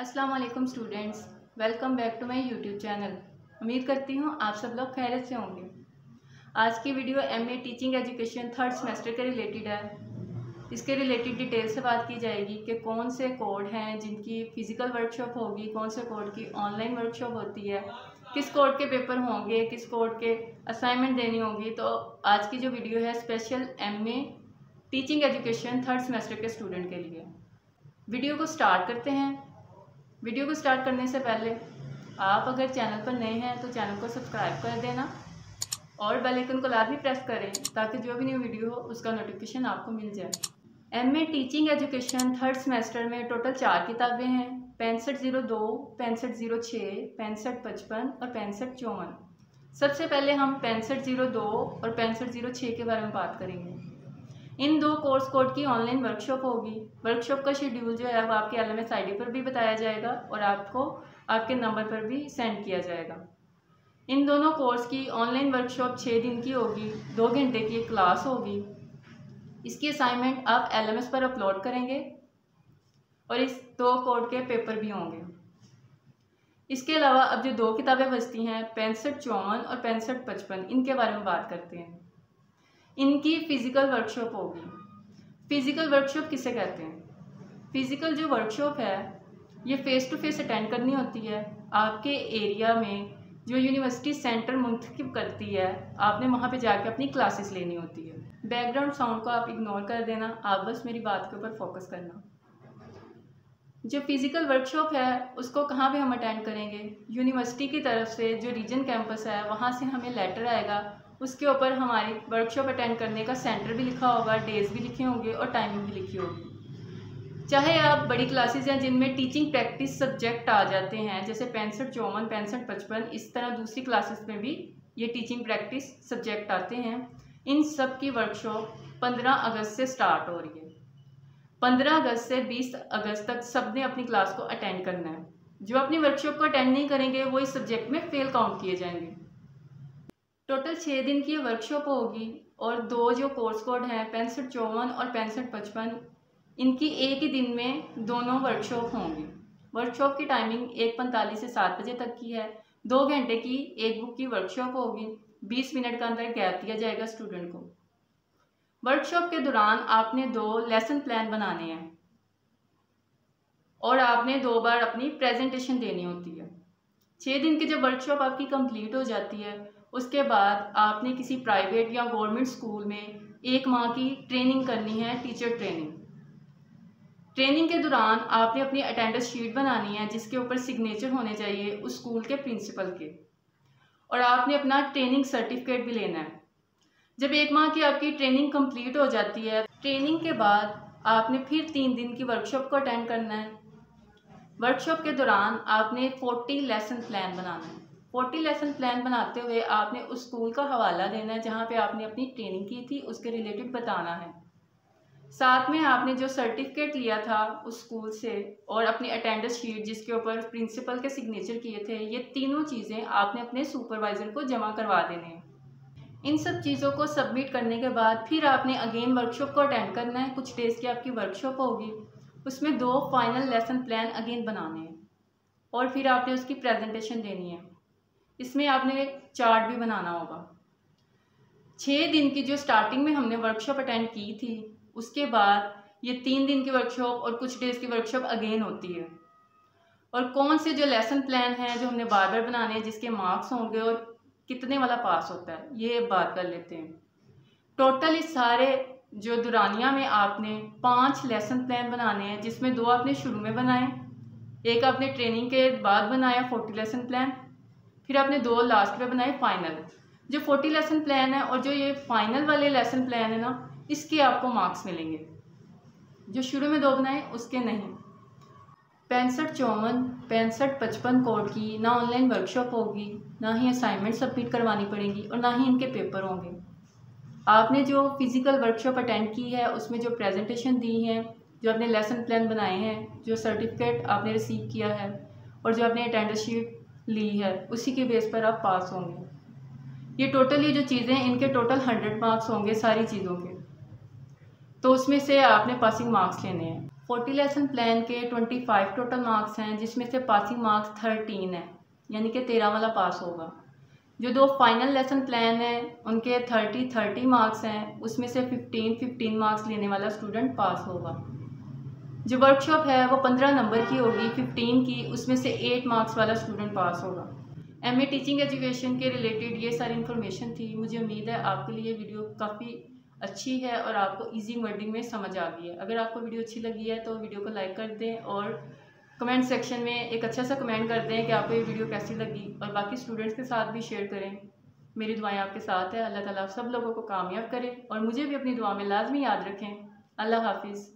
अस्सलाम वालेकुम students, welcome back to my YouTube channel. उम्मीद करती हूँ आप सब लोग खैरियत से होंगे। आज की video MA teaching education third semester के रिलेटेड है। इसके रिलेटेड डिटेल से बात की जाएगी कि कौन से कोड हैं जिनकी फ़िज़िकल वर्कशॉप होगी, कौन से कोड की ऑनलाइन वर्कशॉप होती है, किस कोड के पेपर होंगे, किस कोड के असाइनमेंट देनी होगी। तो आज की जो वीडियो है special MA teaching education third semester के स्टूडेंट के लिए। वीडियो को स्टार्ट करते हैं। वीडियो को स्टार्ट करने से पहले आप अगर चैनल पर नए हैं तो चैनल को सब्सक्राइब कर देना और बेल आइकन को लाजमी प्रेस करें ताकि जो भी न्यू वीडियो हो उसका नोटिफिकेशन आपको मिल जाए। MA teaching education third semester में टोटल 4 किताबें हैं, 6502, 6506, 6555 और 6554। सबसे पहले हम 6502 और 6506 के बारे में बात करेंगे। इन दो कोर्स कोड की ऑनलाइन वर्कशॉप होगी। वर्कशॉप का शेड्यूल जो है वो आपके LMS ID पर भी बताया जाएगा और आपको आपके नंबर पर भी सेंड किया जाएगा। इन दोनों कोर्स की ऑनलाइन वर्कशॉप 6 दिन की होगी, 2 घंटे की एक क्लास होगी। इसकी असाइनमेंट आप LMS पर अपलोड करेंगे और इस 2 कोड के पेपर भी होंगे। इसके अलावा अब जो 2 किताबें बचती हैं 6554 और 6555, इनके बारे में बात करते हैं। इनकी फ़िज़िकल वर्कशॉप होगी। फ़िज़िकल वर्कशॉप किसे कहते हैं? फ़िज़िकल जो वर्कशॉप है ये फ़ेस टू फेस अटेंड करनी होती है। आपके एरिया में जो यूनिवर्सिटी सेंटर मुंतखब करती है आपने वहाँ पे जाके अपनी क्लासेस लेनी होती है। बैकग्राउंड साउंड को आप इग्नोर कर देना, आप बस मेरी बात के ऊपर फोकस करना। जो फ़िज़िकल वर्कशॉप है उसको कहाँ पे हम अटेंड करेंगे? यूनिवर्सिटी की तरफ से जो रीजन कैंपस है वहाँ से हमें लेटर आएगा, उसके ऊपर हमारी वर्कशॉप अटेंड करने का सेंटर भी लिखा होगा, डेज भी लिखे होंगे और टाइमिंग भी लिखी होगी। चाहे आप बड़ी क्लासेस हैं जिनमें टीचिंग प्रैक्टिस सब्जेक्ट आ जाते हैं जैसे 6554, 6555, इस तरह दूसरी क्लासेस में भी ये टीचिंग प्रैक्टिस सब्जेक्ट आते हैं। इन सब की वर्कशॉप 15 अगस्त से स्टार्ट हो रही है। 15 अगस्त से 20 अगस्त तक सब ने अपनी क्लास को अटेंड करना है। जो अपनी वर्कशॉप को अटेंड नहीं करेंगे वो इस सब्जेक्ट में फेल काउंट किए जाएंगे। टोटल 6 दिन की वर्कशॉप होगी और 2 जो कोर्स कोड हैं 6554 और 6555, इनकी एक ही दिन में दोनों वर्कशॉप होंगी। वर्कशॉप की टाइमिंग 1:45 से 7 बजे तक की है। 2 घंटे की एक बुक की वर्कशॉप होगी। 20 मिनट का अंदर गैप दिया जाएगा स्टूडेंट को। वर्कशॉप के दौरान आपने 2 लेसन प्लान बनाने हैं और आपने 2 बार अपनी प्रेजेंटेशन देनी होती है। 6 दिन की जब वर्कशॉप आपकी कंप्लीट हो जाती है उसके बाद आपने किसी प्राइवेट या गवर्नमेंट स्कूल में 1 माह की ट्रेनिंग करनी है, टीचर ट्रेनिंग। ट्रेनिंग के दौरान आपने अपनी अटेंडेंस शीट बनानी है जिसके ऊपर सिग्नेचर होने चाहिए उस स्कूल के प्रिंसिपल के, और आपने अपना ट्रेनिंग सर्टिफिकेट भी लेना है। जब 1 माह की आपकी ट्रेनिंग कंप्लीट हो जाती है, ट्रेनिंग के बाद आपने फिर 3 दिन की वर्कशॉप को अटेंड करना है। वर्कशॉप के दौरान आपने 40 लेसन प्लान बनाना है। 40 लेसन प्लान बनाते हुए आपने उस स्कूल का हवाला देना है जहाँ पे आपने अपनी ट्रेनिंग की थी, उसके रिलेटेड बताना है। साथ में आपने जो सर्टिफिकेट लिया था उस स्कूल से और अपनी अटेंडेंस शीट जिसके ऊपर प्रिंसिपल के सिग्नेचर किए थे, ये तीनों चीज़ें आपने अपने सुपरवाइज़र को जमा करवा देने हैं। इन सब चीज़ों को सबमिट करने के बाद फिर आपने अगेन वर्कशॉप को अटेंड करना है। कुछ डेज़ की आपकी वर्कशॉप होगी, उसमें 2 फाइनल लेसन प्लान अगेन बनाने हैं और फिर आपने उसकी प्रेजेंटेशन देनी है। इसमें आपने चार्ट भी बनाना होगा। 6 दिन की जो स्टार्टिंग में हमने वर्कशॉप अटेंड की थी उसके बाद ये 3 दिन की वर्कशॉप और कुछ डेज़ की वर्कशॉप अगेन होती है। और कौन से जो लेसन प्लान हैं जो हमने बार बार बनाने हैं, जिसके मार्क्स होंगे और कितने वाला पास होता है, ये बात कर लेते हैं। टोटल इस सारे जो दुरानिया में आपने 5 लेसन प्लान बनाने हैं जिसमें 2 आपने शुरू में बनाए, एक आपने ट्रेनिंग के बाद बनाया 40 लेसन प्लान, फिर आपने 2 लास्ट में बनाए फाइनल। जो 40 लेसन प्लान है और जो ये फाइनल वाले लेसन प्लान है ना, इसके आपको मार्क्स मिलेंगे। जो शुरू में 2 बनाए उसके नहीं। 6554, 6555 कोड की ना ऑनलाइन वर्कशॉप होगी, ना ही असाइनमेंट सबमिट करवानी पड़ेगी और ना ही इनके पेपर होंगे। आपने जो फिज़िकल वर्कशॉप अटेंड की है उसमें जो प्रेजेंटेशन दी है, जो आपने लेसन प्लान बनाए हैं, जो सर्टिफिकेट आपने रिसीव किया है और जो आपने अटेंडेंस शीट ली है, उसी के बेस पर आप पास होंगे। ये टोटल ये जो चीज़ें हैं इनके टोटल 100 मार्क्स होंगे सारी चीज़ों के, तो उसमें से आपने पासिंग मार्क्स लेने हैं। 40 लेसन प्लान के 25 टोटल मार्क्स हैं, जिसमें से पासिंग मार्क्स 13 है, यानी कि 13 वाला पास होगा। जो 2 फाइनल लेसन प्लान है उनके 30 मार्क्स हैं, उसमें से 15 मार्क्स लेने वाला स्टूडेंट पास होगा। जो वर्कशॉप है वो 15 नंबर की होगी, 15 की, उसमें से 8 मार्क्स वाला स्टूडेंट पास होगा। एमए टीचिंग एजुकेशन के रिलेटेड ये सारी इन्फॉर्मेशन थी। मुझे उम्मीद है आपके लिए वीडियो काफ़ी अच्छी है और आपको इजी वर्डिंग में समझ आ गई है। अगर आपको वीडियो अच्छी लगी है तो वीडियो को लाइक कर दें और कमेंट सेक्शन में एक अच्छा सा कमेंट कर दें कि आपको ये वीडियो कैसी लगी, और बाकी स्टूडेंट्स के साथ भी शेयर करें। मेरी दुआएं आपके साथ है। अल्लाह ताला आप सब लोगों को कामयाब करे और मुझे भी अपनी दुआ में लाजमी याद रखें। अल्लाह हाफिज़।